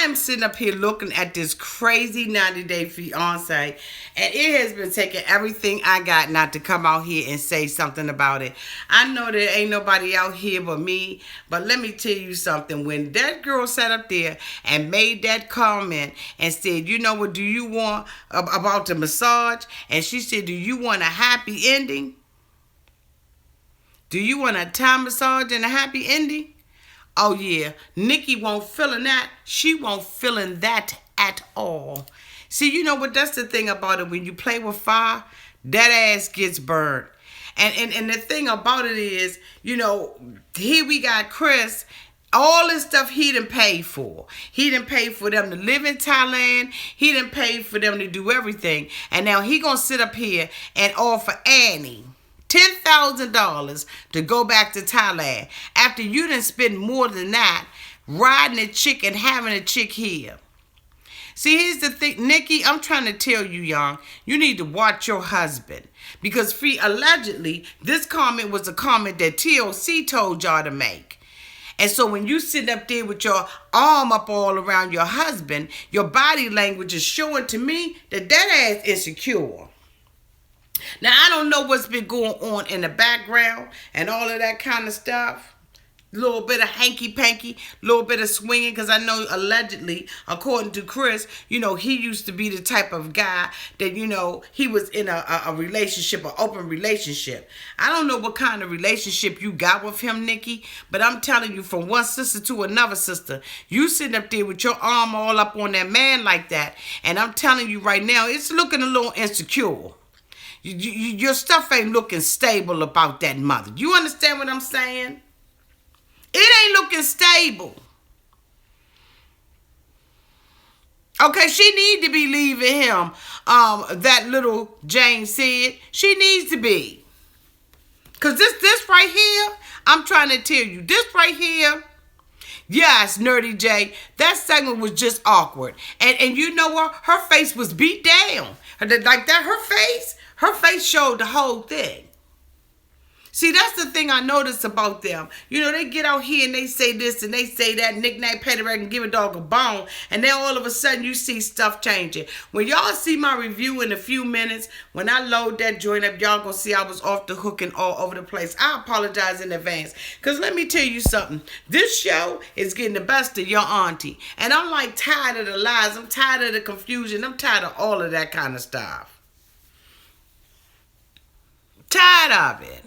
I am sitting up here looking at this crazy 90-day fiance, and it has been taking everything I got not to come out here and say something about it. I know there ain't nobody out here but me, but let me tell you something. When that girl sat up there and made that comment and said, you know what, do you want about the massage? And she said, do you want a happy ending? Do you want a Thai massage and a happy ending? Oh yeah, Nikki won't feeling that. She won't feeling that at all. See, you know what? That's the thing about it. When you play with fire, that ass gets burned. And the thing about it is, you know, here we got Chris. All this stuff he done paid for. He done paid for them to live in Thailand. He done paid for them to do everything. And now he gonna sit up here and offer Annie $10,000 to go back to Thailand after you done spend more than that riding a chick and having a chick here. See, here's the thing, Nikki, I'm trying to tell you, young, you need to watch your husband. Because allegedly, this comment was a comment that TLC told y'all to make. And so when you sit up there with your arm up all around your husband, your body language is showing to me that that ass is insecure. Now, I don't know what's been going on in the background and all of that kind of stuff. A little bit of hanky-panky, a little bit of swinging, because I know allegedly, according to Chris, you know, he used to be the type of guy that, you know, he was in a relationship, an open relationship. I don't know what kind of relationship you got with him, Nikki, but I'm telling you, from one sister to another sister, you sitting up there with your arm all up on that man like that, and I'm telling you right now, it's looking a little insecure. Your stuff ain't looking stable about that mother. You understand what I'm saying? It ain't looking stable. Okay, she need to be leaving him. That little Jane said. She needs to be. Because this right here, I'm trying to tell you, this right here, yes, Nerdy J, that segment was just awkward. And you know what? Her face was beat down. Like that, her face showed the whole thing. See, that's the thing I noticed about them. You know, they get out here and they say this and they say that, knick-knack, paddywhack, and give a dog a bone. And then all of a sudden you see stuff changing. When y'all see my review in a few minutes, when I load that joint up, y'all gonna see I was off the hook and all over the place. I apologize in advance. Because let me tell you something. This show is getting the best of your auntie. And I'm like tired of the lies. I'm tired of the confusion. I'm tired of all of that kind of stuff. Tired of it.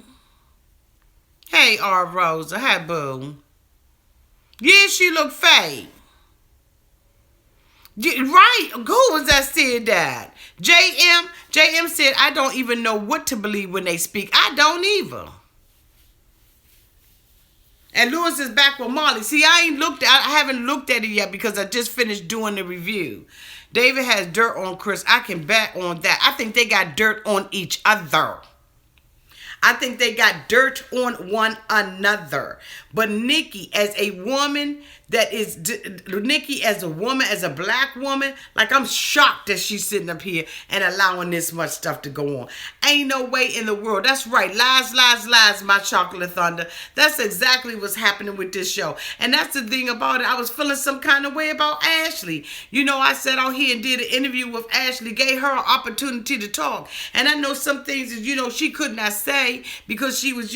Hey, R. Rosa. Hi, boo. Yeah, she look fake. Yeah, right. Who was that said that? JM said, I don't even know what to believe when they speak. I don't either. And Lewis is back with Molly. See, I haven't looked at it yet because I just finished doing the review. David has dirt on Chris. I can bet on that. I think they got dirt on each other. I think they got dirt on one another. But Nikki, as a woman as a black woman, like I'm shocked that she's sitting up here and allowing this much stuff to go on. Ain't no way in the world. That's right. Lies, lies, lies, my chocolate thunder. That's exactly what's happening with this show. And that's the thing about it. I was feeling some kind of way about Ashley. You know, I sat out here and did an interview with Ashley, gave her an opportunity to talk. And I know some things that, you know, she could not say because she was,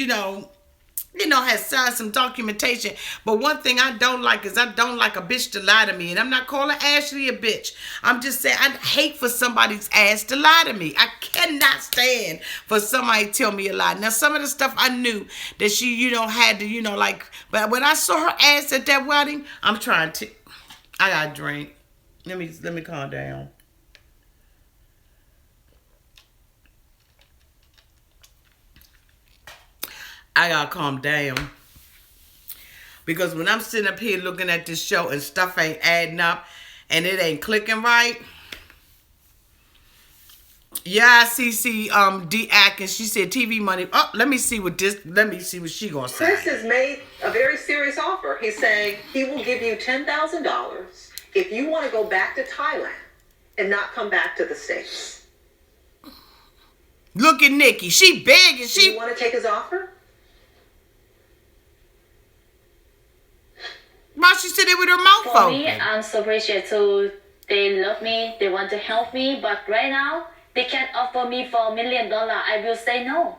has signed some documentation. But one thing I don't like is I don't like a bitch to lie to me. And I'm not calling Ashley a bitch. I'm just saying I hate for somebody's ass to lie to me. I cannot stand for somebody to tell me a lie. Now, some of the stuff I knew that she, had to, but when I saw her ass at that wedding, I got a drink. Let me calm down. I gotta calm down. Because when I'm sitting up here looking at this show and stuff ain't adding up and it ain't clicking right. Yeah, CC D Atkins, she said TV money. Oh, let me see what she gonna say. Chris has made a very serious offer. He's saying he will give you $10,000 if you want to go back to Thailand and not come back to the States. Look at Nikki. She begging. Do you want to take his offer? Why she said it with her mouth For open? me, I'm so appreciative too. They love me, they want to help me, but right now, they can't offer me for $1 million. I will say no.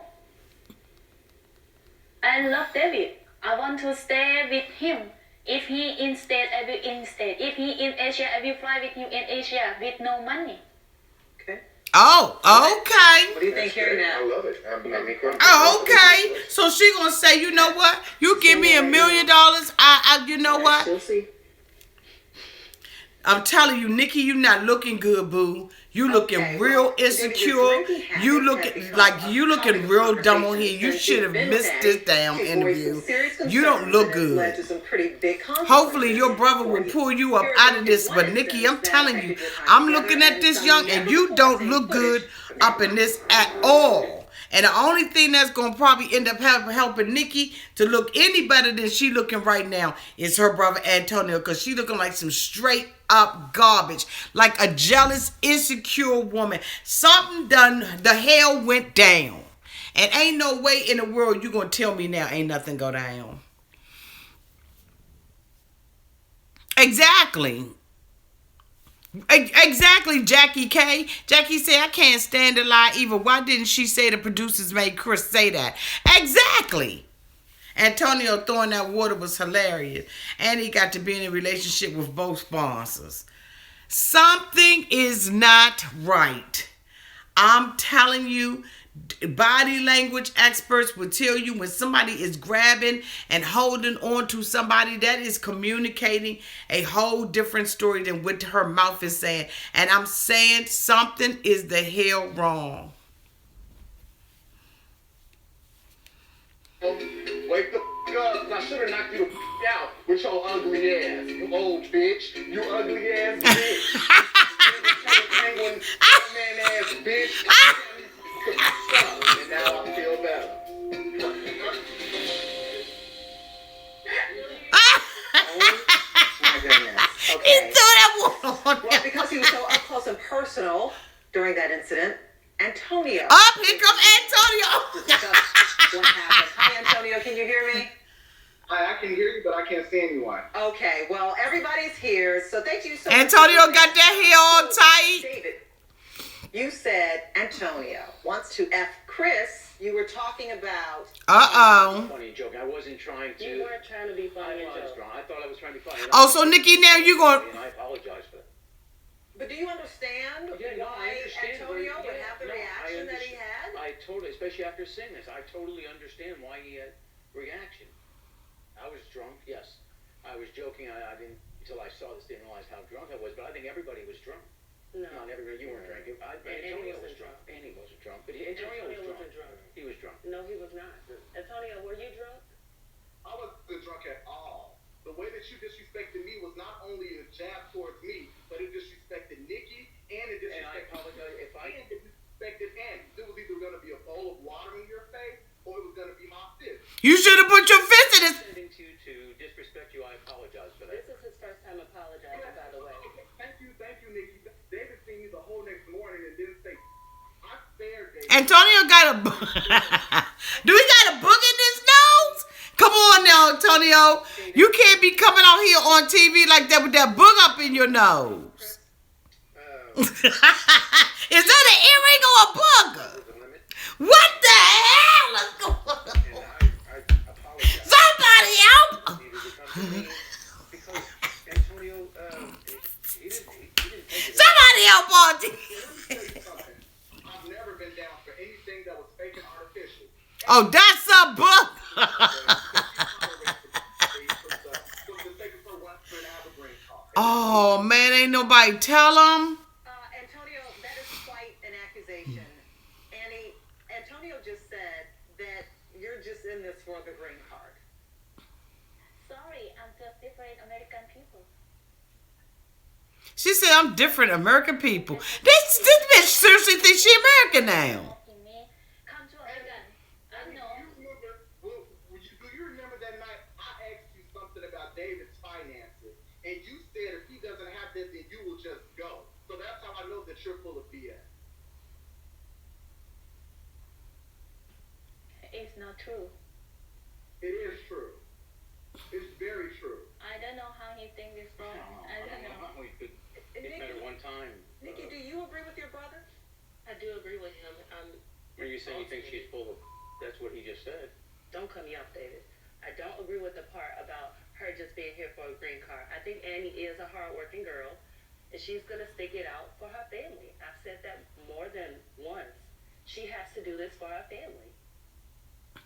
I love David. I want to stay with him. If he in state, I will in state. If he in Asia, I will fly with him in Asia with no money. Okay. Oh, okay. What do you think hearing that? I love it. Oh, okay. So she gonna say, you know what? You give me $1 million. You know what? We'll see. I'm telling you, Nikki, you not looking good, boo. You looking real insecure. You looking real dumb on here. You should have missed this damn interview. You don't look good. Hopefully your brother will pull you up out of this. But Nikki, I'm telling you, I'm looking at this young and you don't look good up in this at all. And the only thing that's going to probably end up helping Nikki to look any better than she looking right now is her brother Antonio, because she looking like some straight up garbage, like a jealous, insecure woman. Something done, the hell went down. And ain't no way in the world you going to tell me now ain't nothing go down. Exactly. Exactly, Jackie K. Jackie said, I can't stand to lie either. Why didn't she say the producers made Chris say that? Exactly. Antonio throwing that water was hilarious. And he got to be in a relationship with both sponsors. Something is not right. I'm telling you, body language experts will tell you when somebody is grabbing and holding on to somebody, that is communicating a whole different story than what her mouth is saying. And I'm saying something is the hell wrong. Wake the up. I should have knocked you the out with your ugly ass. You old bitch. You ugly ass bitch. Penguin, man ass bitch. And now I feel better. Oh my goodness. Okay. He threw that water on Well, because he was so up close and personal during that incident, Antonio. Up, here come Antonio. Discuss what happened. Hi, Antonio. Can you hear me? Hi, I can hear you, but I can't see anyone. Okay. Well, everybody's here, so thank you so much. Antonio got that hair all tight. David, you said Antonio wants to F Chris. You were talking about. Funny joke. I wasn't trying to. You weren't trying to be funny, I was Joe. I thought I was trying to be funny. Oh, so Nikki, now you going And I apologize for that. But do you understand Yeah, no, why I understand. Antonio would Yeah, have the no, I reaction that he had? I totally, especially after seeing this, I totally understand why he had reaction. I was drunk, yes. I was joking. I didn't, until I saw this, didn't realize how drunk I was. But I think everybody was drunk. No. Not everybody. You weren't drinking. Antonio was drunk. Annie wasn't drunk, but Antonio was wasn't drunk. drunk. He was drunk. No, he was not. Antonio, were you drunk? I wasn't drunk at all. The way that you disrespected me was not only a jab towards me, but it disrespected Nikki and it And I disrespected apologize if I. and it disrespected Annie. It was either going to be a bowl of water in your face or it was going to be my fist. You should have put your fist in his. Intending to disrespect you, I apologize for that. This is his first time apologizing, by the way. Thank you, Nikki. David seen me the whole next morning and didn't say. I spared David. Antonio got a. Do he got a book in his nose? Come on now, Antonio. You can't be coming out here on TV like that with that book up in your nose. Is that an earring or a booger? What the hell is going on? I apologize. Somebody help! Needed to come to me because Antonio, he didn't take it. Somebody help Auntie! I've never been down for anything that was fake and artificial. Oh, that's a book! Oh man, ain't nobody tell him. Antonio, that is quite an accusation. Annie, Antonio just said that you're just in this for the green card. Sorry, I'm just different American people. She said I'm different American people. This bitch seriously thinks she American now. Come to American. I know. Do you remember that night I asked you something about David's finances, and you said if he doesn't have this, then you will just go. So that's how I know that you're full of BS. It's not true. It is true. It's very true. I don't know do agree with him. Are you saying you think she's full of? That's what he just said. Don't cut me off, David. I don't agree with the part about her just being here for a green card. I think Annie is a hardworking girl, and she's gonna stick it out for her family. I've said that more than once. She has to do this for her family.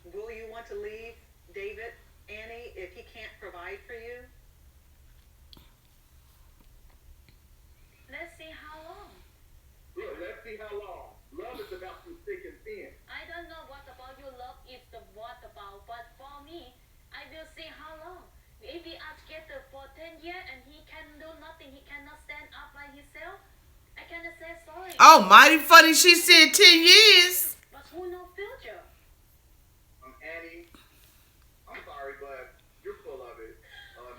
Will you want to leave David, Annie, if he can't provide for you? Let's see how long. Yeah, let's see how long. Love is about some thick and thin. I don't know what about your love is the what about, but for me, I will see how long. If we are together for 10 years and he can do nothing, he cannot stand up by himself, I cannot say sorry. Oh, mighty funny. She said 10 years. But who knows future? Annie, I'm sorry, but you're full of it.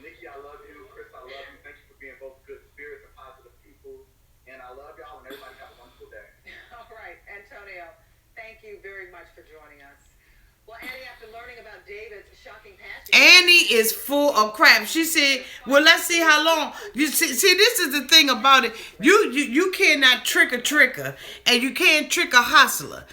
Nikki, I love you. Chris, I love you. Thank you for being both good spirits and positive people. And I love y'all, and everybody have a wonderful day. All right, Antonio, thank you very much for joining us. Well, Annie, after learning about David's shocking past, Annie is full of crap. She said, well, let's see how long. You see, this is the thing about it. You cannot trick a tricker, and you can't trick a hustler.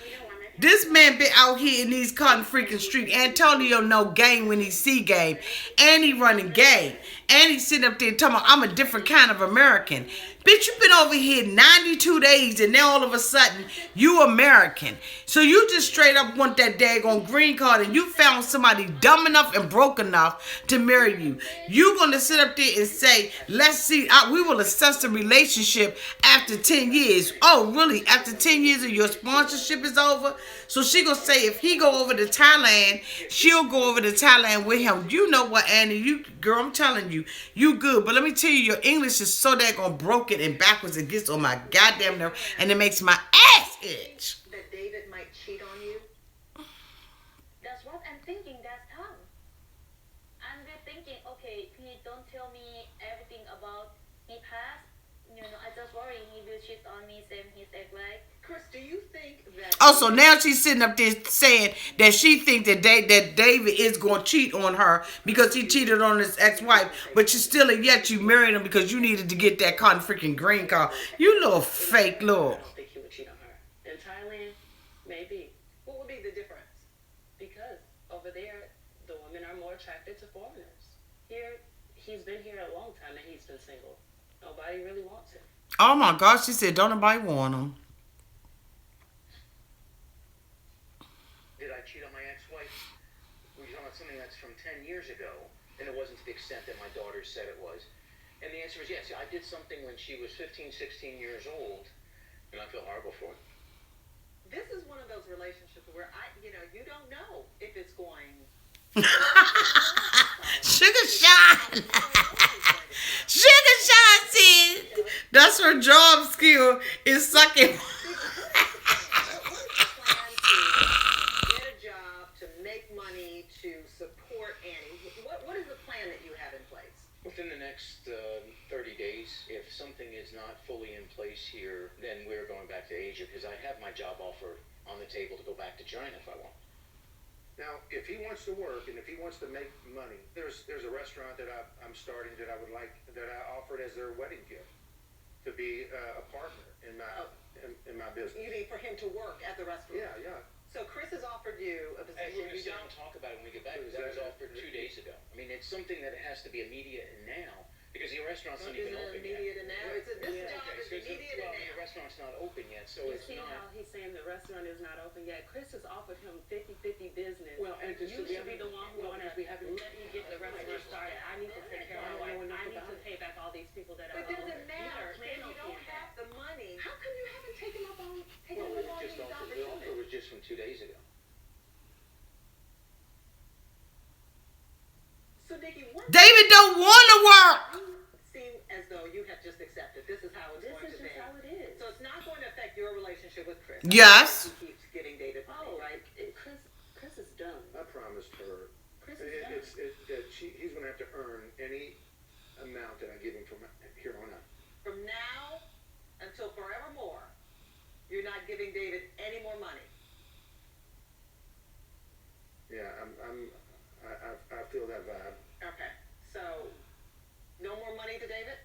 This man been out here in these cotton freaking streets. Antonio know game when he see game. Annie running game. Annie sitting up there talking about, I'm a different kind of American. Bitch, you been over here 92 days and now all of a sudden you American. So you just straight up want that daggone green card and you found somebody dumb enough and broke enough to marry you. You gonna sit up there and say, let's see, we will assess the relationship after 10 years. Oh, really? After 10 years of your sponsorship is over? So she gonna say if he go over to Thailand, she'll go over to Thailand with him. You know what, Annie? Girl, I'm telling you, you good. But let me tell you, your English is so daggone broken and backwards. It gets on my goddamn nerve, and it makes my ass itch. that David might cheat on you? That's what I'm thinking. That's how. I'm just thinking, okay, he don't tell me everything about his past. I just worry he will cheat on me, same his ex, right? Chris, do you think that... Oh, so now she's sitting up there saying that she thinks that David is going to cheat on her because he cheated on his ex-wife, but you still and yet you married him because you needed to get that cotton freaking green card. You little fake little. I don't think he would cheat on her. In Thailand, maybe. What would be the difference? Because over there, the women are more attracted to foreigners. Here, he's been here a long time and he's been single. Nobody really wants him. Oh my gosh, she said, don't nobody want him. Did I cheat on my ex-wife? We're talking about something that's from 10 years ago, and it wasn't to the extent that my daughter said it was. And the answer is yes. I did something when she was 15, 16 years old, and I feel horrible for it. This is one of those relationships where you don't know if it's going... Sugar shot. Sugar shot said that's her job skill is sucking. Get a job to make money to support Annie. What is the plan that you have in place? Within the next 30 days, if something is not fully in place here, then we're going back to Asia because I have my job offer on the table to go back to China if I want. Now, if he wants to work and if he wants to make money, there's a restaurant that I'm starting that I would like, that I offered as their wedding gift to be a partner in my business. You mean for him to work at the restaurant? Yeah. So Chris has offered you a And position we're going to you sit don't... and talk about it when we get back because that was offered 2 days ago. I mean, it's something that has to be immediate and now because the restaurant's not even open yet. Immediate and now? This job is so immediate and the now. restaurant's not open yet, so You it's see not. how he's saying the restaurant is not open yet? Chris has offered him 50-50 business. Well, and you should be the one who well, wanna we haven't- let me get the restaurant started. I need to take care of my wife. I need to pay back all these people that I But owe. does it matter? If you don't have the money, how come you haven't taken up on Well, it was these just offered. The offer opportunities? was just from 2 days ago. So Nikki, what David don't want to work. you seem as though you have just accepted this is how it's This going is to just be. how it is. So it's not going to affect your relationship with Chris. Yes. He keeps getting David money, right? Chris is done. I promised her. Chris is done. He's going to have to earn any amount that I give him from here on out. From now until forevermore, you're not giving David any more money. Yeah, I feel that vibe. Okay. So, no more money to David?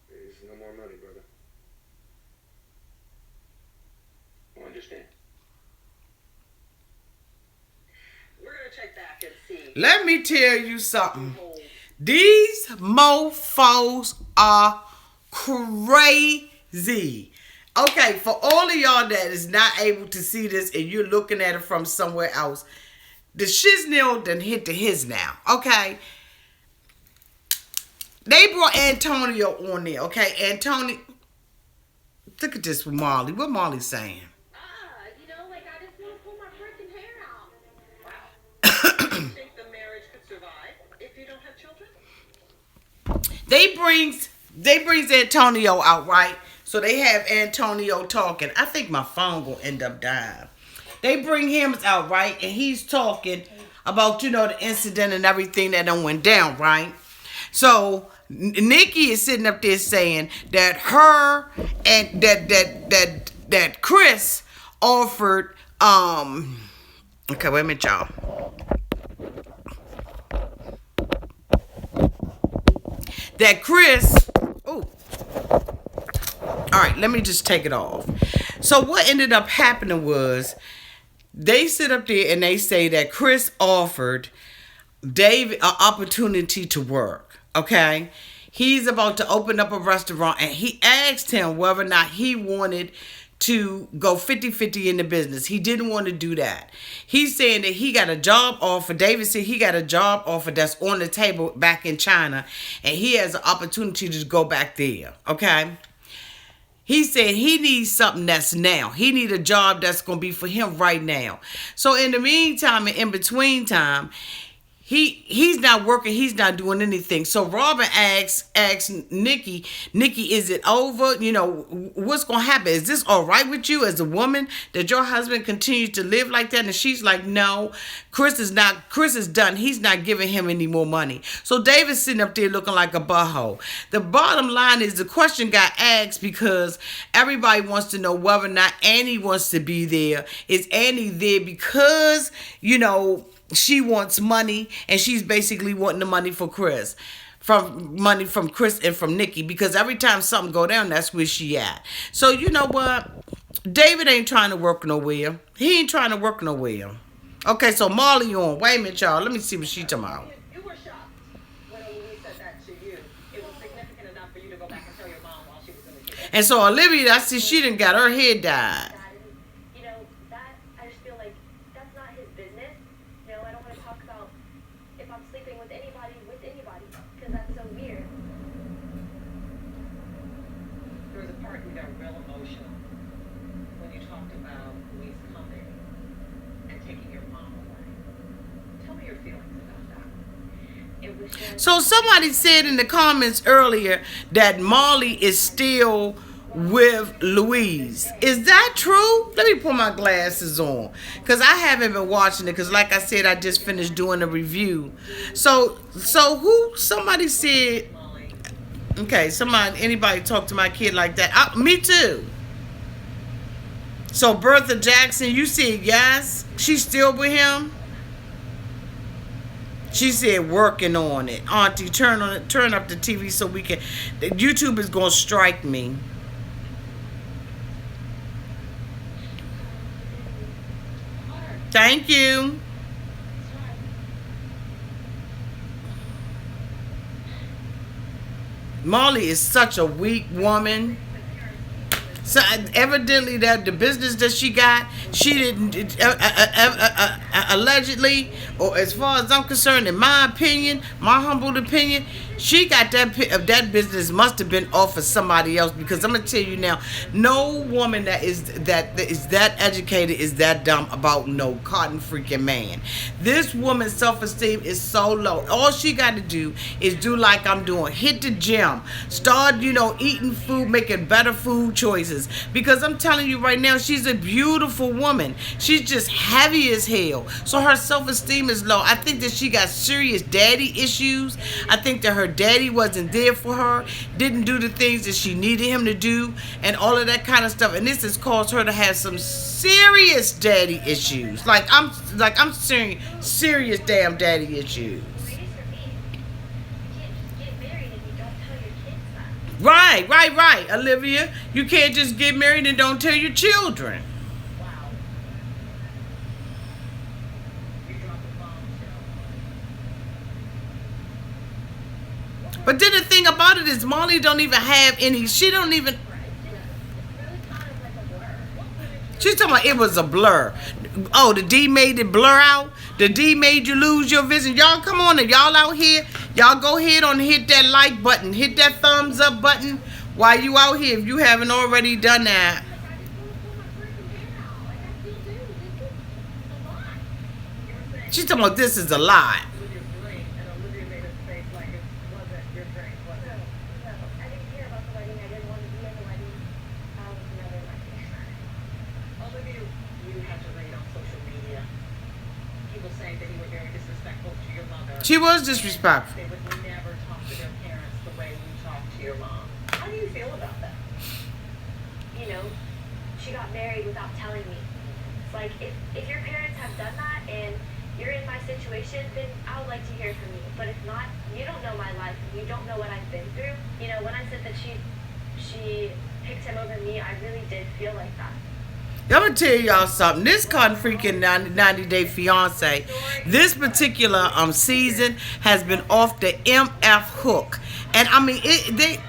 There's no more money, brother. Let me tell you something. These mofos are crazy. Okay, for all of y'all that is not able to see this and you're looking at it from somewhere else, the shiznil done hit the his now. Okay. They brought Antonio on there. Okay, Antonio. Look at this with Marley. What Marley saying? You know, like I just want to pull my freaking hair out. Do you think the marriage could survive if you don't have children? They brings Antonio out, right? So they have Antonio talking. I think my phone gonna end up dying. They bring him out, right? And he's talking about, the incident and everything that done went down, right? So Nikki is sitting up there saying that her and that Chris offered okay, wait a minute, y'all. That Chris, all right, let me just take it off. So what ended up happening was they sit up there and they say that Chris offered David an opportunity to work. Okay, he's about to open up a restaurant and he asked him whether or not he wanted to go 50-50 in the business. He didn't want to do that. He's saying that he got a job offer. David said he got a job offer that's on the table back in China and he has an opportunity to go back there. Okay. He said he needs something that's now. He need a job that's going to be for him right now. So in the meantime and in between time, he's not working. He's not doing anything. So Robin asks Nikki, is it over? What's going to happen? Is this all right with you as a woman that your husband continues to live like that? And she's like, no, Chris is done. He's not giving him any more money. So David's sitting up there looking like a butthole. The bottom line is the question got asked because everybody wants to know whether or not Annie wants to be there. Is Annie there because, she wants money and she's basically wanting the money for Chris. From Chris and from Nikki, because every time something go down, that's where she at. So you know what? David ain't trying to work nowhere. He ain't trying to work nowhere. Okay, so Marley on. Wait a minute, y'all. Let me see what she talking about. You were shocked when Louise said that to you. It was significant enough for you to go back and tell your mom while she was in the kitchen. And so Olivia, I see she done got her head dyed. That I just feel like that's not his business. I don't want to talk about if I'm sleeping with anybody, because that's so weird. There was a part you got real emotional when you talked about Louise coming and taking your mom away. Tell me your feelings about that. It was just So somebody said in the comments earlier that Marley is still with Louise. Is that true? Let me put my glasses on because I haven't been watching it because like I said, I just finished doing a review. So somebody said, okay, anybody talk to my kid like that? Me too. So Bertha Jackson, you said yes, she's still with him. She said working on it. Auntie, turn up the TV so we can. YouTube is gonna strike me. Thank you. Molly is such a weak woman. So evidently that the business that she got, she didn't allegedly, or as far as I'm concerned, in my opinion, my humble opinion, she got that business must have been off for somebody else, because I'm gonna tell you now, no woman that is that educated is that dumb about no cotton freaking man. This woman's self-esteem is so low. All she got to do is do like I'm doing, hit the gym, start eating food, making better food choices. Because I'm telling you right now, she's a beautiful woman. She's just heavy as hell. So her self-esteem is low. I think that she got serious daddy issues. I think that her daddy wasn't there for her, didn't do the things that she needed him to do, and all of that kind of stuff. And this has caused her to have some serious daddy issues. I'm serious damn daddy issues. Right, Olivia. You can't just get married and don't tell your children. Wow. You dropped the bombshell. But then the thing about it is Molly don't even have any. She don't even. She's talking about it was a blur. Oh, the D made it blur out. The D made you lose your vision. Y'all come on, and y'all out here, y'all go ahead and hit that like button, hit that thumbs up button while you out here if you haven't already done that. She's talking about this is a lie. She was disrespectful. They would never talk to their parents the way you talk to your mom. How do you feel about that? You know, she got married without telling me. It's like, if your parents have done that and you're in my situation, then I would like to hear from you. But if not, you don't know my life and you don't know what I've been through. You know, when I said that she picked him over me, I really did feel like that. I'm gonna tell y'all something. This cotton freaking 90 Day Fiancé, this particular season has been off the MF hook, and I mean they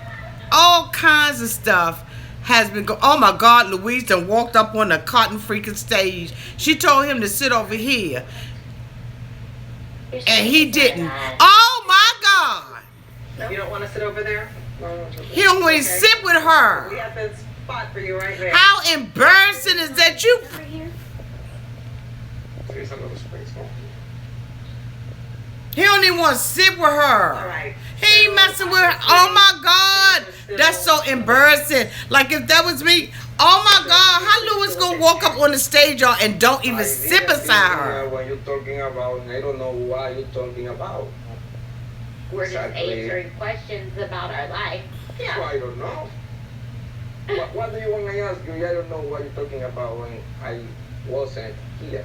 all kinds of stuff has been oh my God, Louise done walked up on the cotton freaking stage. She told him to sit over here, and he didn't. Oh my God! You don't want to sit over there? He don't want to sit with her. We have this spot for you right there. How embarrassing is that? You. Over here. There's a little space. He don't even want to sit with her. All right. He ain't messing with her. Oh my God. That's so embarrassing. Like if that was me, oh my God, how Louis gonna walk up on the stage y'all and don't even sit beside her? What you're talking about, I don't know what you're talking about. We're just Exactly. answering questions about our life. So I don't know. What do you want me to ask you? I don't know what you're talking about when I wasn't here.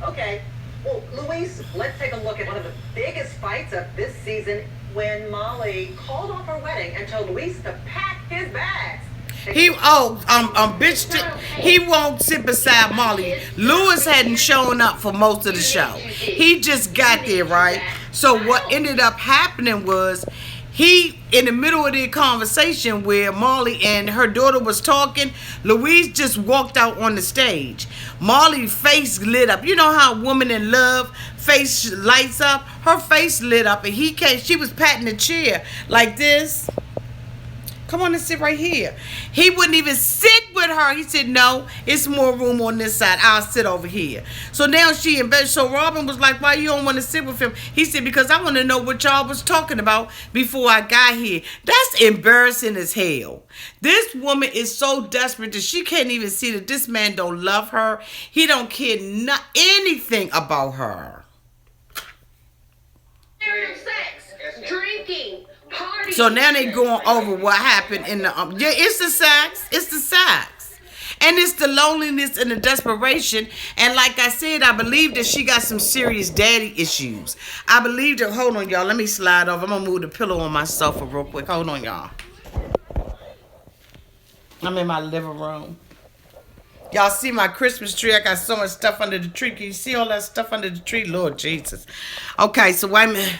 Okay. Well, Louise, let's take a look at one of the biggest fights of this season when Molly called off her wedding and told Louise to pack his bags. Bitch, he won't sit beside Molly. Lewis hadn't shown up for most of the show. He just got there, right? So what ended up happening was he, in the middle of the conversation where Molly and her daughter was talking, Louise just walked out on the stage. Molly's face lit up. You know how a woman in love face lights up? Her face lit up, and he came. She was patting the chair like this. Come on and sit right here. He wouldn't even sit with her. He said, no, it's more room on this side. I'll sit over here. So now she in bed. So Robin was like, why you don't want to sit with him? He said, because I want to know what y'all was talking about before I got here. That's embarrassing as hell. This woman is so desperate that she can't even see that this man don't love her. He don't care anything about her. Sex, drinking, partying. So now they going over what happened in the yeah, it's the sex, and it's the loneliness and the desperation. And like I said, I believe that she got some serious daddy issues. I believe that. Hold on, y'all. Let me slide over. I'm gonna move the pillow on my sofa real quick. Hold on, y'all. I'm in my living room. Y'all see my Christmas tree? I got so much stuff under the tree. Can you see all that stuff under the tree? Lord Jesus. Okay, so wait a minute.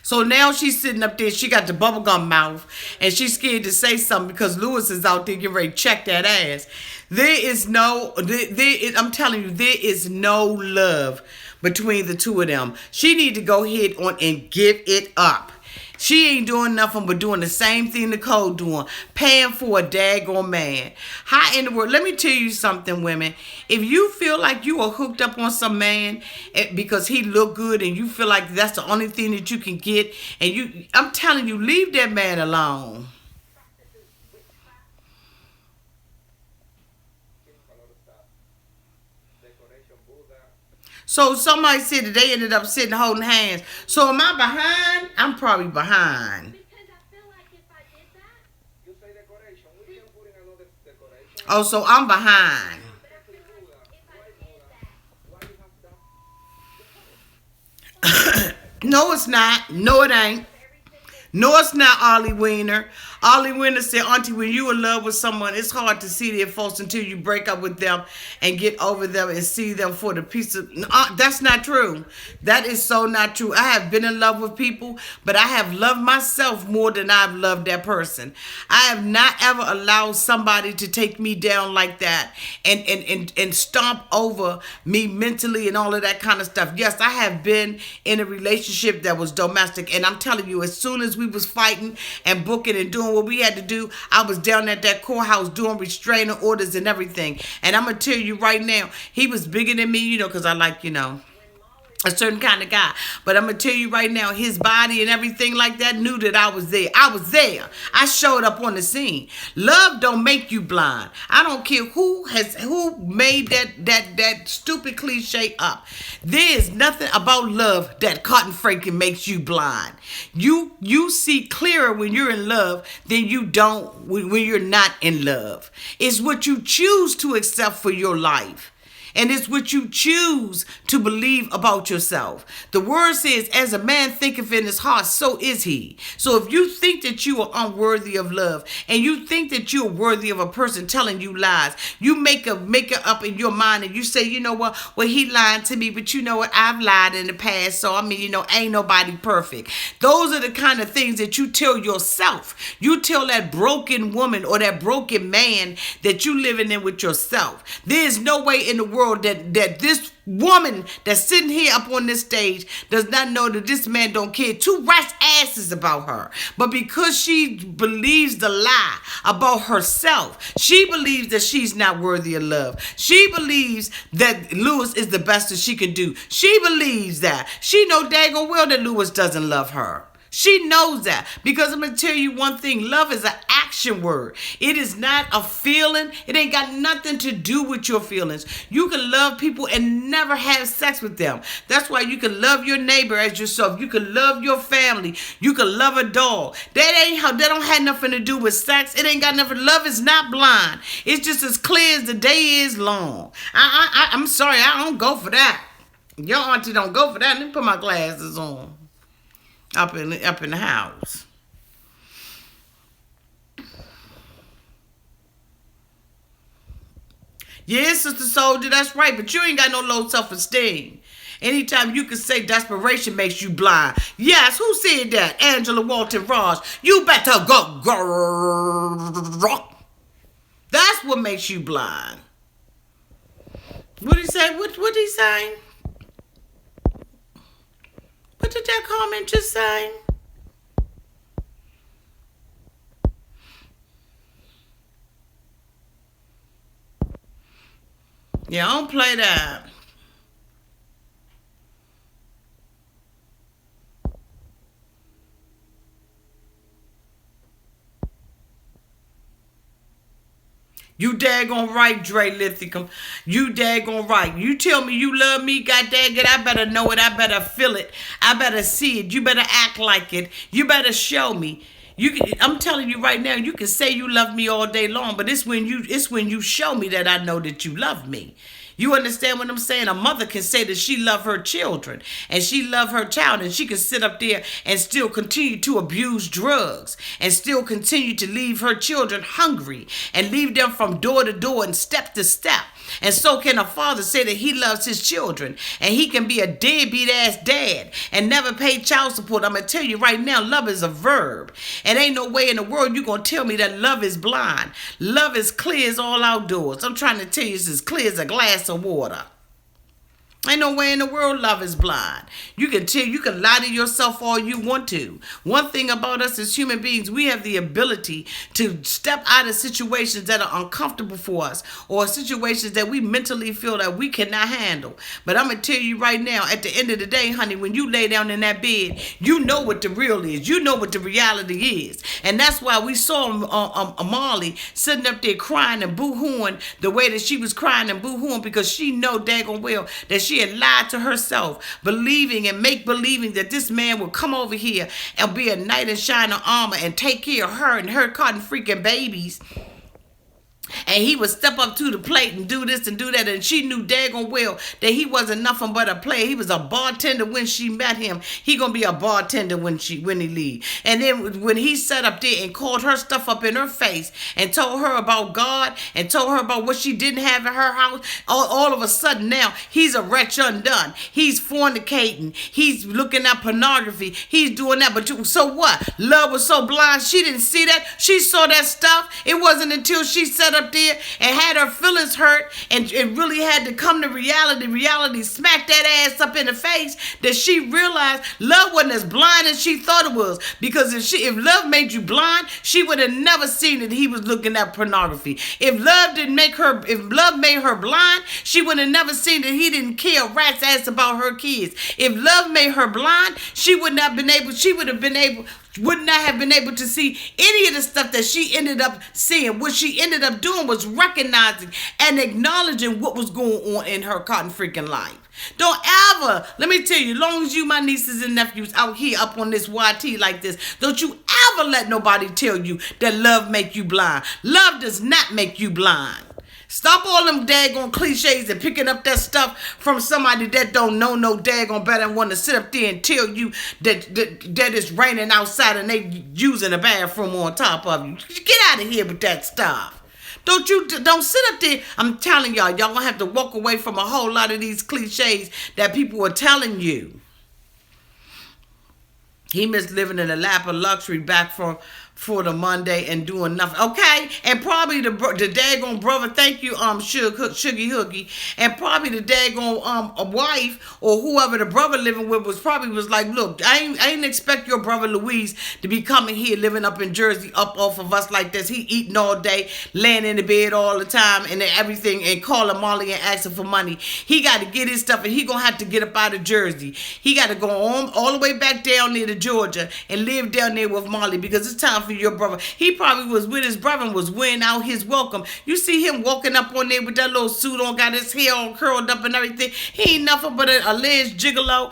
So now she's sitting up there. She got the bubblegum mouth. And she's scared to say something because Lewis is out there getting ready to check that ass. I'm telling you, there is no love between the two of them. She need to go ahead on and give it up. She ain't doing nothing but doing the same thing Nicole doing, paying for a daggone man. How in the world? Let me tell you something, women. If you feel like you are hooked up on some man because he look good and you feel like that's the only thing that you can get, and I'm telling you, leave that man alone. So somebody said that they ended up sitting holding hands. So am I behind? I'm probably behind. Because I feel like if I did that, You say decoration. We can put in another decoration. Oh, so I'm behind. but I feel like if I did that, No, it's not. No, it ain't. No, it's not Ollie Wiener. Ollie Wiener said, Auntie, when you in love with someone, it's hard to see their faults until you break up with them and get over them and see them for the piece of... that's not true. That is so not true. I have been in love with people, but I have loved myself more than I've loved that person. I have not ever allowed somebody to take me down like that and stomp over me mentally and all of that kind of stuff. Yes, I have been in a relationship that was domestic, and I'm telling you, as soon as we was fighting and booking and doing what we had to do, I was down at that courthouse doing restraining orders and everything. And I'm going to tell you right now, he was bigger than me, because I like, a certain kind of guy. But I'm going to tell you right now, his body and everything like that knew that I was there. I was there. I showed up on the scene. Love don't make you blind. I don't care who made that stupid cliche up. There is nothing about love that cotton freaking makes you blind. You see clearer when you're in love than you don't when you're not in love. It's what you choose to accept for your life. And it's what you choose to believe about yourself. The word says, as a man thinketh in his heart, so is he. So if you think that you are unworthy of love, and you think that you're worthy of a person telling you lies, you make it up in your mind and you say, you know what, well, he lied to me, but you know what, I've lied in the past, so ain't nobody perfect. Those are the kind of things that you tell yourself. You tell that broken woman or that broken man that you living in with yourself. There's no way in the world that this woman that's sitting here up on this stage does not know that this man don't care two rat's asses about her. But because she believes the lie about herself, she believes that she's not worthy of love. She believes that Lewis is the best that she can do. She believes that. She know daggone well that Lewis doesn't love her. She knows that, because I'm going to tell you one thing. Love is an action word. It is not a feeling. It ain't got nothing to do with your feelings. You can love people and never have sex with them. That's why you can love your neighbor as yourself. You can love your family. You can love a dog. That don't have nothing to do with sex. It ain't got nothing. Love is not blind. It's just as clear as the day is long. I'm sorry. I don't go for that. Your auntie don't go for that. Let me put my glasses on. Up in the house. Yeah, Sister Soldier, that's right. But you ain't got no low self-esteem. Anytime you can say desperation makes you blind. Yes, who said that? Angela Walton Ross. You better go. That's what makes you blind. What did he say? What did he say? What did that comment just say? Yeah, I don't play that. You daggone right, Dre Lithicum. You daggone right. You tell me you love me, god dang it, I better know it. I better feel it. I better see it. You better act like it. You better show me. I'm telling you right now, you can say you love me all day long, but it's when you show me that I know that you love me. You understand what I'm saying? A mother can say that she love her children and she love her child, and she can sit up there and still continue to abuse drugs and still continue to leave her children hungry and leave them from door to door and step to step. And so can a father say that he loves his children, and he can be a deadbeat ass dad and never pay child support. I'm going to tell you right now, love is a verb. And ain't no way in the world you going to tell me that love is blind. Love is clear as all outdoors. I'm trying to tell you, it's as clear as a glass of water. Ain't no way in the world love is blind. You can lie to yourself all you want to. One thing about us as human beings, we have the ability to step out of situations that are uncomfortable for us, or situations that we mentally feel that we cannot handle. But I'm going to tell you right now, at the end of the day, honey, when you lay down in that bed, you know what the real is. You know what the reality is. And that's why we saw Marley sitting up there crying and boo-hooing the way that she was crying and boo-hooing, because she know daggone well that she had lied to herself, believing and make-believing that this man would come over here and be a knight in shining armor and take care of her and her cotton freaking babies and he would step up to the plate and do this and do that, and she knew daggone well that he wasn't nothing but a player. He was a bartender when she met him. He gonna be a bartender when he leave. And then when he sat up there and called her stuff up in her face and told her about God and told her about what she didn't have in her house, all of a sudden now he's a wretch undone. He's fornicating. He's looking at pornography. He's doing that. But so what? Love was so blind. She didn't see that. She saw that stuff. It wasn't until she sat up there and had her feelings hurt and it really had to come to reality. Reality smacked that ass up in the face that she realized love wasn't as blind as she thought it was. Because if love made you blind, she would have never seen that he was looking at pornography. If love made her blind, she would have never seen that he didn't care a rat's ass about her kids. If love made her blind, she would not have been able to see any of the stuff that she ended up seeing. What she ended up doing was recognizing and acknowledging what was going on in her cotton freaking life. Don't ever, let me tell you, as long as you, my nieces and nephews out here up on this YT like this, don't you ever let nobody tell you that love make you blind. Love does not make you blind. Stop all them daggone cliches and picking up that stuff from somebody that don't know no daggone better and want to sit up there and tell you that it's raining outside and they using the bathroom on top of you. Get out of here with that stuff. Don't sit up there. I'm telling y'all gonna have to walk away from a whole lot of these cliches that people are telling you. He missed living in a lap of luxury back for the Monday and doing nothing. Okay? And probably the daggone brother, thank you, Shuggy Hoogie, and probably the daggone a wife or whoever the brother living with was like, look, I ain't expect your brother Louise to be coming here living up in Jersey up off of us like this. He eating all day, laying in the bed all the time and everything and calling Molly and asking for money. He got to get his stuff and he gonna have to get up out of Jersey. He got to go on all the way back down there to Georgia and live down there with Molly because it's time for your brother. He probably was with his brother and was wearing out his welcome. You see him walking up on there with that little suit on, got his hair all curled up and everything. He ain't nothing but a alleged gigolo.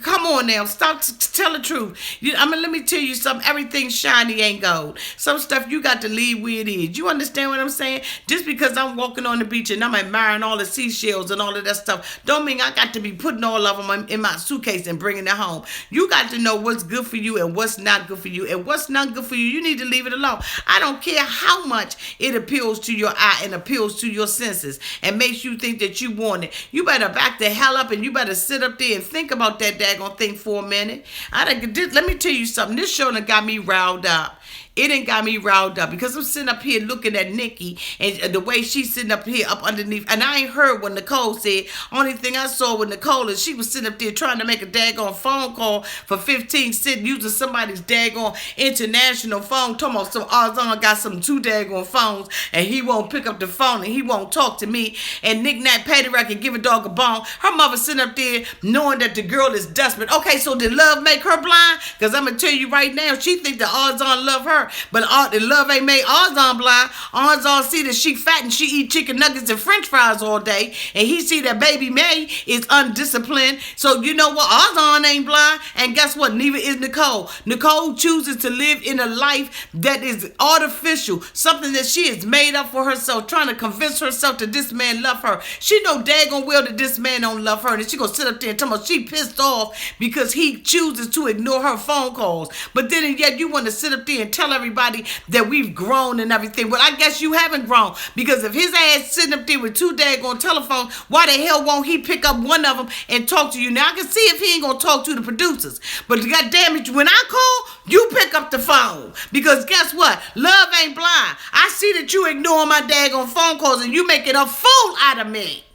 Come on now, stop, tell the truth. Let me tell you something. Everything shiny ain't gold. Some stuff you got to leave where it is. You understand what I'm saying? Just because I'm walking on the beach and I'm admiring all the seashells and all of that stuff, don't mean I got to be putting all of them in my suitcase and bringing it home. You got to know what's good for you and what's not good for you. And what's not good for you, you need to leave it alone. I don't care how much it appeals to your eye and appeals to your senses and makes you think that you want it. You better back the hell up and you better sit up there and think about that daggone thing for a minute. Let me tell you something. This show done got me riled up. It ain't got me riled up because I'm sitting up here looking at Nikki and the way she's sitting up here up underneath. And I ain't heard what Nicole said. Only thing I saw with Nicole is she was sitting up there trying to make a daggone phone call for 15 cents using somebody's daggone international phone. Talking about some Arzon got some 2 daggone phones and he won't pick up the phone and he won't talk to me. And Nick Nat Patyrack can give a dog a bone. Her mother sitting up there knowing that the girl is desperate. Okay, so did love make her blind? Because I'm going to tell you right now, she think that Arzon love her. But the love ain't made Arzon blind. Arzon see that she fat and she eat chicken nuggets and french fries all day. And he see that baby May is undisciplined. So you know what? Arzon ain't blind. And guess what? Neither is Nicole. Nicole chooses to live in a life that is artificial. Something that she has made up for herself. Trying to convince herself that this man love her. She know daggone well that this man don't love her. And she gonna sit up there and tell me she pissed off because he chooses to ignore her phone calls. But then and yet you want to sit up there and tell everybody that we've grown and everything. Well, I guess you haven't grown because if his ass sitting up there with 2 daggone telephones, why the hell won't he pick up one of them and talk to you? Now I can see if he ain't gonna talk to the producers, but goddamn it, when I call, you pick up the phone because guess what? Love ain't blind. I see that you ignoring my daggone phone calls and you making a fool out of me.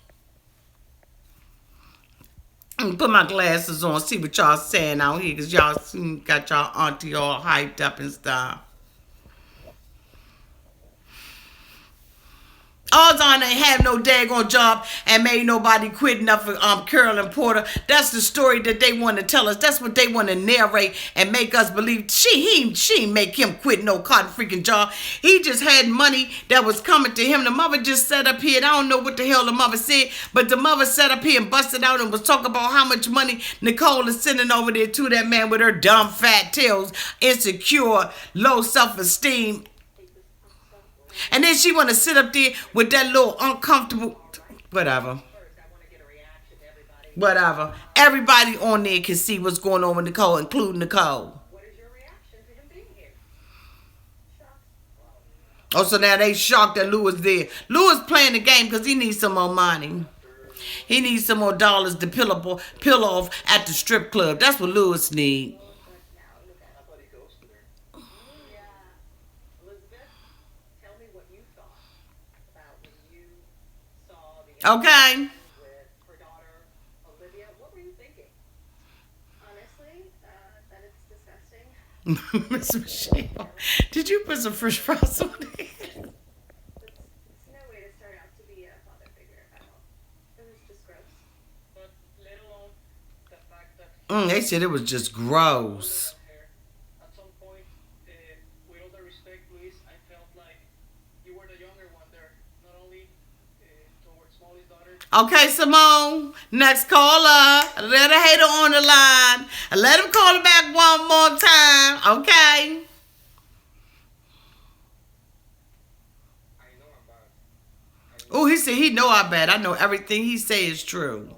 Put my glasses on, see what y'all saying out here because y'all got y'all auntie all hyped up and stuff. Arzon ain't have no daggone job and made nobody quit enough for Carolyn Porter. That's the story that they want to tell us. That's what they want to narrate and make us believe. She ain't make him quit no cotton freaking job. He just had money that was coming to him. The mother just sat up here, and I don't know what the hell the mother said, but the mother sat up here and busted out and was talking about how much money Nicole is sending over there to that man with her dumb fat tails, insecure, low self-esteem. And then she want to sit up there with that little uncomfortable, whatever. First, I want to get a reaction to everybody. Whatever. Everybody on there can see what's going on with Nicole, including Nicole. What is your reaction to him being here? Oh, so now they shocked that Lewis there. Lewis playing the game because he needs some more money. He needs some more dollars to peel off at the strip club. That's what Lewis need. I thought he ghosted her. Elizabeth, tell me what you thought about when you saw the Okay. with her daughter, Olivia. What were you thinking? Honestly, that it's disgusting. Miss Michelle, did you put some French fries on there? It's no way to start out to be a father figure at all. It was just gross. But let alone the fact that They said it was just gross. At some point, with all the respect, Luis, I felt like you were the younger one there, not only towards Molly's daughter. Okay, Simone, next caller. Let a hater on the line. Let him call her back one more time. Okay. I know I'm bad. Oh, he said he know I bad. I know everything he say is true.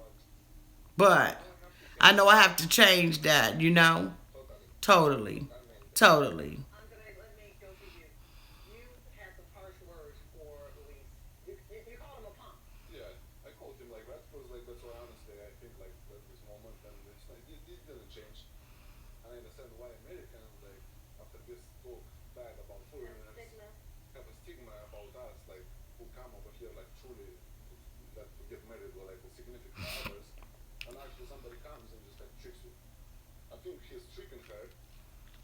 But I know I have to change that, you know? Totally. Totally. Andre, let me go to you. You had some harsh words for Luis. You called him a punk. Yeah, I called him like that because like that's why honestly I think like at this moment and it's like it didn't change. And I understand why Americans like after this talk bad about foreigners Stigma. have a stigma about us, like who come over here like truly like to get married or like with significant others, and actually somebody comes and just like tricks you. I think he's tricking her,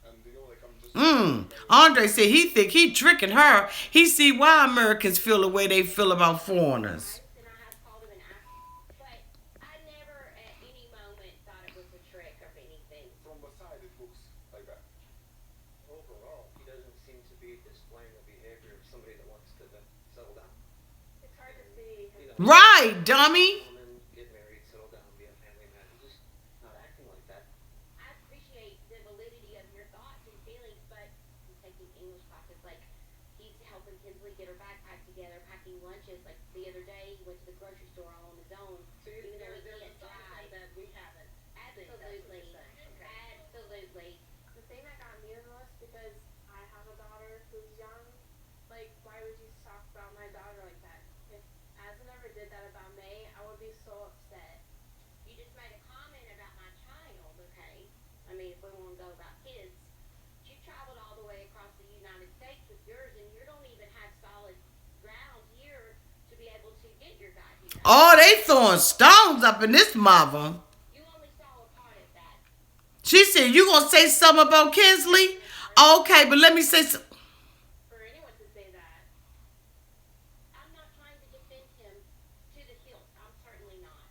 and you know like I'm just. Andre said he think he tricking her. He see why Americans feel the way they feel about foreigners. And I have called him and asked, but I never at any moment thought it was a trick of anything. From the side it looks like that. Overall, he doesn't seem to be displaying the behavior of somebody that wants to settle down. It's hard to see. You know, Right, dummy. woman, get married, settle down, be a family man. He's just not acting like that. I appreciate the validity of your thoughts and feelings, but he's taking English classes. Like, he's helping Kinsley get her backpack together, packing lunches. Like, the other day, he went to the grocery store all on his own. So Even though he there's a can't side drive. that we haven't seen. That's what Absolutely. you're saying. Okay. Absolutely. The thing that got me the most, because I have a daughter who's young, like, why would you talk about my daughter like that? If Aslan ever did that about May, I would be so upset. You just made a comment about my child, okay? I mean, if we want to go about kids, you traveled all the way across the United States with yours, and you don't even have solid ground here to be able to get your guy here. Oh, they throwing stones up in this mother. You only saw a part of that. She said, you gonna say something about Kinsley? Okay, but let me say something. For anyone to say that, I'm not trying to defend him to the hilt. I'm certainly not.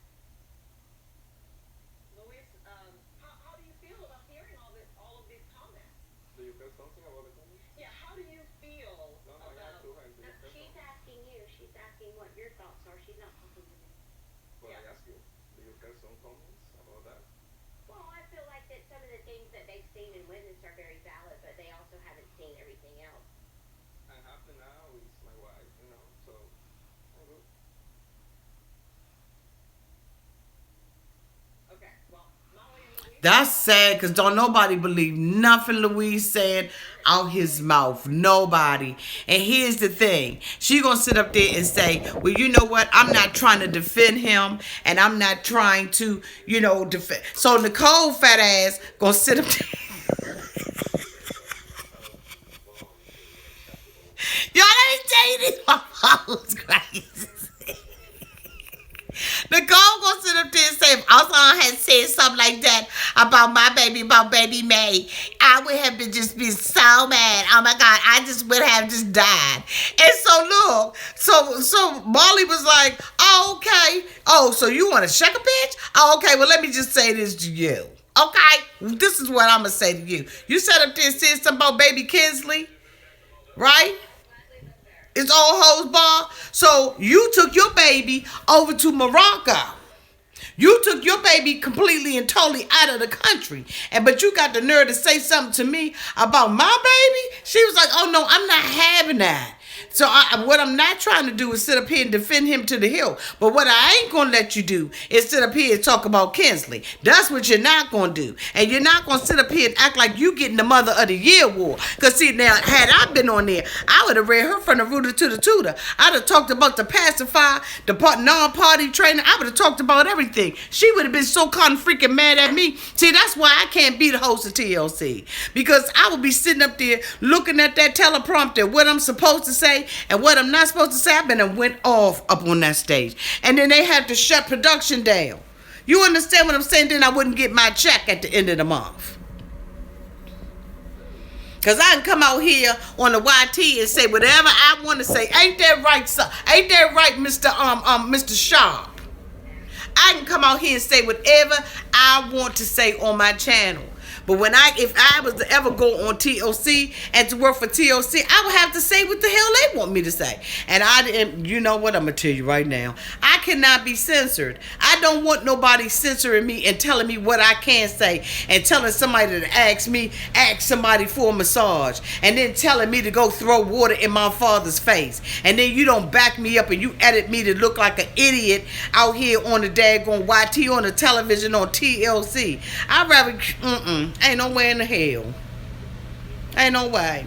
Luis, how do you feel about hearing all of these comments? Do you feel something about the comment? Yeah, how do you feel No, I have about? to hand. Do you feel She's something? asking you. She's asking what your thoughts are. She's not talking to me. Well, Yeah. I ask you, do you feel some comments about that? Well, I feel like that some of the things that they've seen and witnessed are very valid, but they also haven't seen everything else. I'm happy now with my wife, you know, so I'm good. Okay, well, Molly and Luis. That's sad because don't nobody believe nothing Louise said out his mouth. Nobody. And here's the thing. She gonna sit up there and say, well, you know what? I'm not trying to defend him and I'm not trying to, you know, defend. So Nicole fat ass gonna sit up there. Y'all, let me tell you this. My mom was crazy. Nicole gonna sit up there and say, if Alton had said something like that about my baby, about baby May, I would have just been so mad. Oh my God, I just would have just died. And so look, so Molly was like, oh, okay. Oh, so you want to check a bitch? Oh, okay, well, let me just say this to you. Okay? This is what I'm gonna say to you. You sat up there and said something about baby Kinsley, right? It's old hoes bar. So you took your baby over to Morocco. You took your baby completely and totally out of the country. But you got the nerve to say something to me about my baby? She was like, oh no, I'm not having that. So what I'm not trying to do is sit up here and defend him to the hill. But what I ain't going to let you do is sit up here and talk about Kinsley. That's what you're not going to do. And you're not going to sit up here and act like you getting the Mother of the Year award. Because see, now, had I been on there, I would have read her from the rooter to the tutor. I'd have talked about the pacifier, the non-party trainer. I would have talked about everything. She would have been so freaking mad at me. See, that's why I can't be the host of TLC. Because I would be sitting up there looking at that teleprompter, what I'm supposed to say and what I'm not supposed to say. I've been and went off up on that stage. And then they had to shut production down. You understand what I'm saying? Then I wouldn't get my check at the end of the month. Because I can come out here on the YT and say whatever I want to say. Ain't that right, sir? Ain't that right, Mr. Sharp? I can come out here and say whatever I want to say on my channel. But if I was to ever go on TLC and to work for TLC, I would have to say what the hell they want me to say. And you know what? I'm going to tell you right now. I cannot be censored. I don't want nobody censoring me and telling me what I can say and telling somebody to ask somebody for a massage and then telling me to go throw water in my father's face. And then you don't back me up and you edit me to look like an idiot out here on the daggone YT on the television on TLC. I'd rather, ain't no way in the hell. Ain't no way.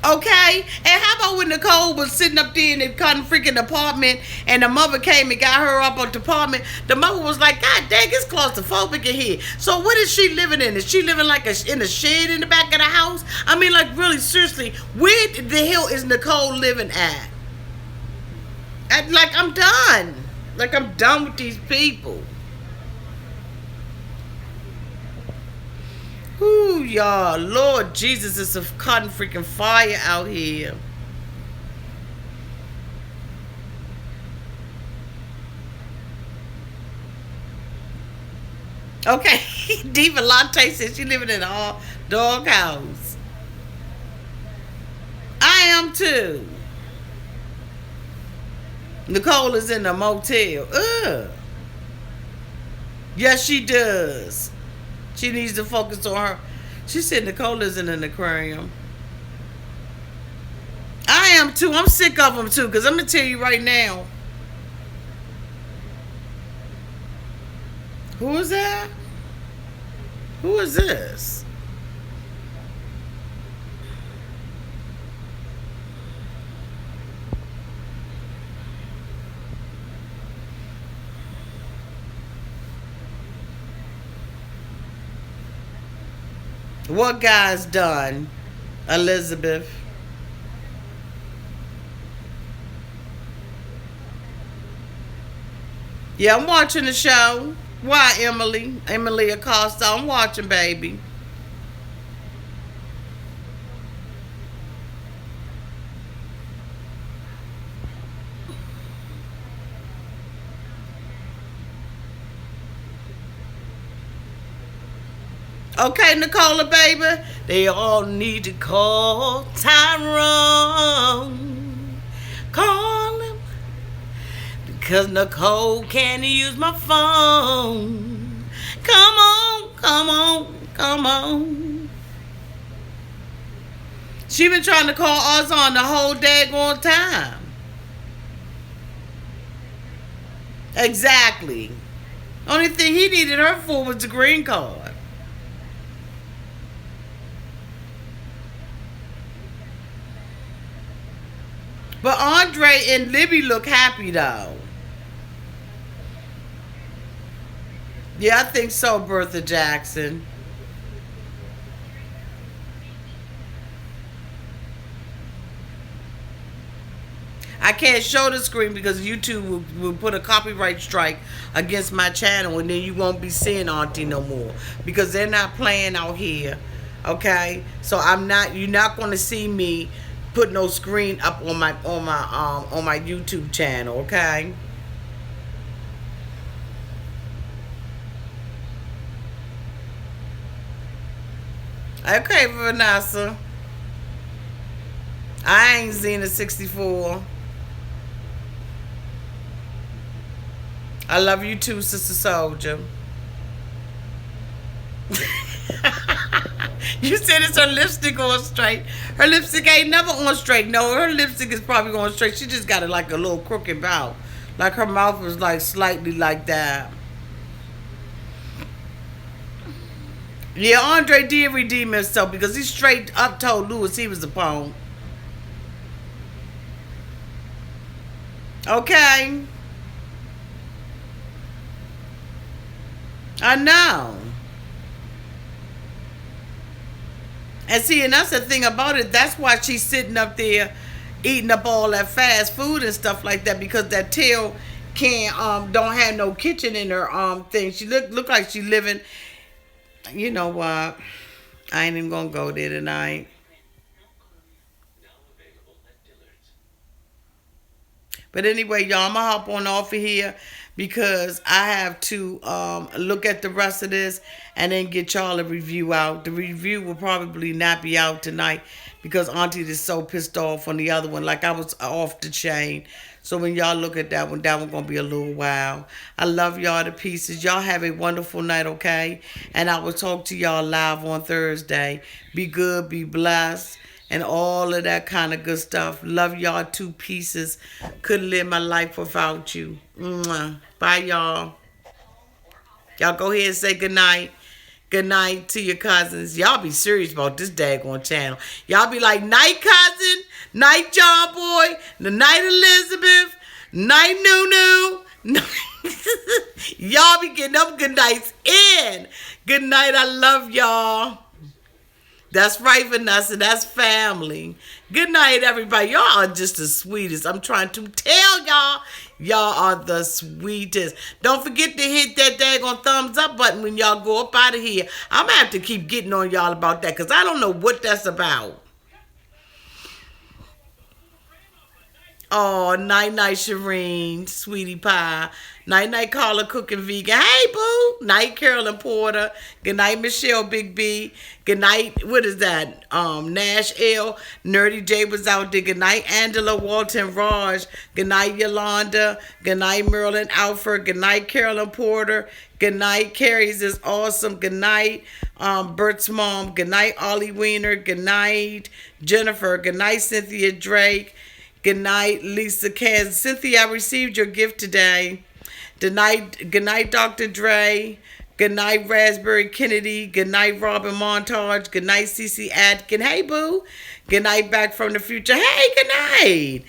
Okay? And how about when Nicole was sitting up there in the freaking apartment and the mother came and got her up on the apartment? The mother was like, God dang, it's claustrophobic in here. So what is she living in? Is she living like in a shed in the back of the house? I mean, like, really, seriously, where the hell is Nicole living at? Like, I'm done. Like, I'm done with these people. Ooh, y'all. Lord Jesus, it's a cotton freaking fire out here. Okay. Diva Latte says she living in a dog house. I am too. Nicole is in a motel. Ugh. Yes, she does. She needs to focus on her. She said Nicole is in an aquarium. I am too. I'm sick of them too. Because I'm going to tell you right now. Who is that? Who is this? What guy's done? Elizabeth. Yeah, I'm watching the show. Why, Emily? Emily Acosta. I'm watching, baby. Okay, Nicola, baby. They all need to call Tyrone. Call him. Because Nicole can't use my phone. Come on, come on, come on. She been trying to call Ozon the whole daggone time. Exactly. Only thing he needed her for was the green card. But Andre and Libby look happy though. Yeah, I think so, Bertha Jackson. I can't show the screen because YouTube will put a copyright strike against my channel and then you won't be seeing Auntie no more. Because they're not playing out here. Okay? So you're not gonna see me put no screen up on my YouTube channel, okay? Okay, Vanessa. I ain't Xena 64. I love you too, Sister Soldier. You said it's her lipstick on straight. Her lipstick ain't never on straight. No, her lipstick is probably on straight. She just got it like a little crooked mouth. Like her mouth was like slightly like that. Yeah, Andre did redeem himself because he straight up told Lewis he was a pawn. Okay. I know. And see, and that's the thing about it. That's why she's sitting up there eating up all that fast food and stuff like that, because that tail can't don't have no kitchen in her thing. She look like she living. You know what? I ain't even gonna go there tonight. But anyway, y'all, I'm gonna hop on off of here because I have to look at the rest of this and then get y'all a review out. The review will probably not be out tonight because Auntie is so pissed off on the other one. Like I was off the chain. So when y'all look at that one gonna be a little while. I love y'all to pieces. Y'all have a wonderful night, okay? And I will talk to y'all live on Thursday. Be good, be blessed, and all of that kind of good stuff. Love y'all to pieces. Couldn't live my life without you. Mwah. Bye, y'all. Y'all go ahead and say goodnight. Good night to your cousins. Y'all be serious about this daggone channel. Y'all be like, night cousin, night John Boy, the night Elizabeth, night Nunu. Y'all be getting up good nights in. Good night. I love y'all. That's right, Vanessa. That's family. Good night, everybody. Y'all are just the sweetest. I'm trying to tell y'all. Y'all are the sweetest. Don't forget to hit that daggone thumbs up button when y'all go up out of here. I'm going to have to keep getting on y'all about that because I don't know what that's about. Oh, night-night, Shireen, sweetie pie. Night-night, Carla Cooking Vegan. Hey, boo. Night, Carolyn Porter. Good night, Michelle Big B. Good night, what is that? Nash L. Nerdy J was out there. Good night, Angela Walton Raj. Good night, Yolanda. Good night, Merlin Alford. Good night, Carolyn Porter. Good night, Carrie's is awesome. Good night, Bert's mom. Good night, Ollie Wiener. Good night, Jennifer. Good night, Cynthia Drake. Good night, Lisa Kansas. Cynthia, I received your gift today. Good night, Dr. Dre. Good night, Raspberry Kennedy. Good night, Robin Montage. Good night, Cece Atkin. Hey, boo. Good night, Back from the Future. Hey, good night.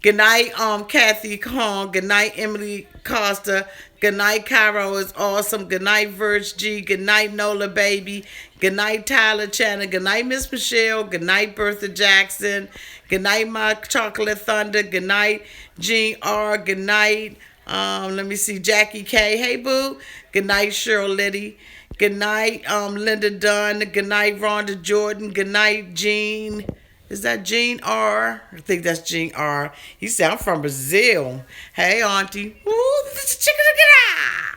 Good night, Kathy Kong. Good night, Emily Costa. Good night, Cairo is awesome. Good night, Verge G. Good night, Nola Baby. Good night, Tyler Channing. Good night, Miss Michelle. Good night, Bertha Jackson. Good night, my Chocolate Thunder. Good night, Jean R. Good night, let me see, Jackie K. Hey, boo. Good night, Cheryl Liddy. Good night, Linda Dunn. Good night, Rhonda Jordan. Good night, Jean. Is that Jean R? I think that's Jean R. He said, I'm from Brazil. Hey, Auntie. Ooh,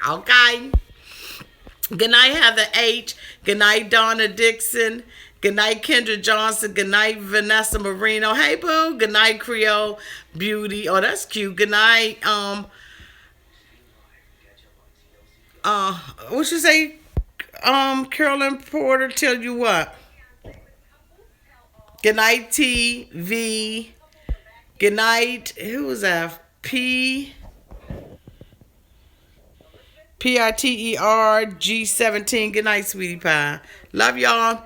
okay. Good night, Heather H. Good night, Donna Dixon. Good night, Kendra Johnson. Good night, Vanessa Marino. Hey, boo. Good night, Creole Beauty. Oh, that's cute. Good night, what you say? Carolyn Porter, tell you what? Good night, TV. Good night. Who was that? PITER G17. Good night, sweetie pie. Love y'all.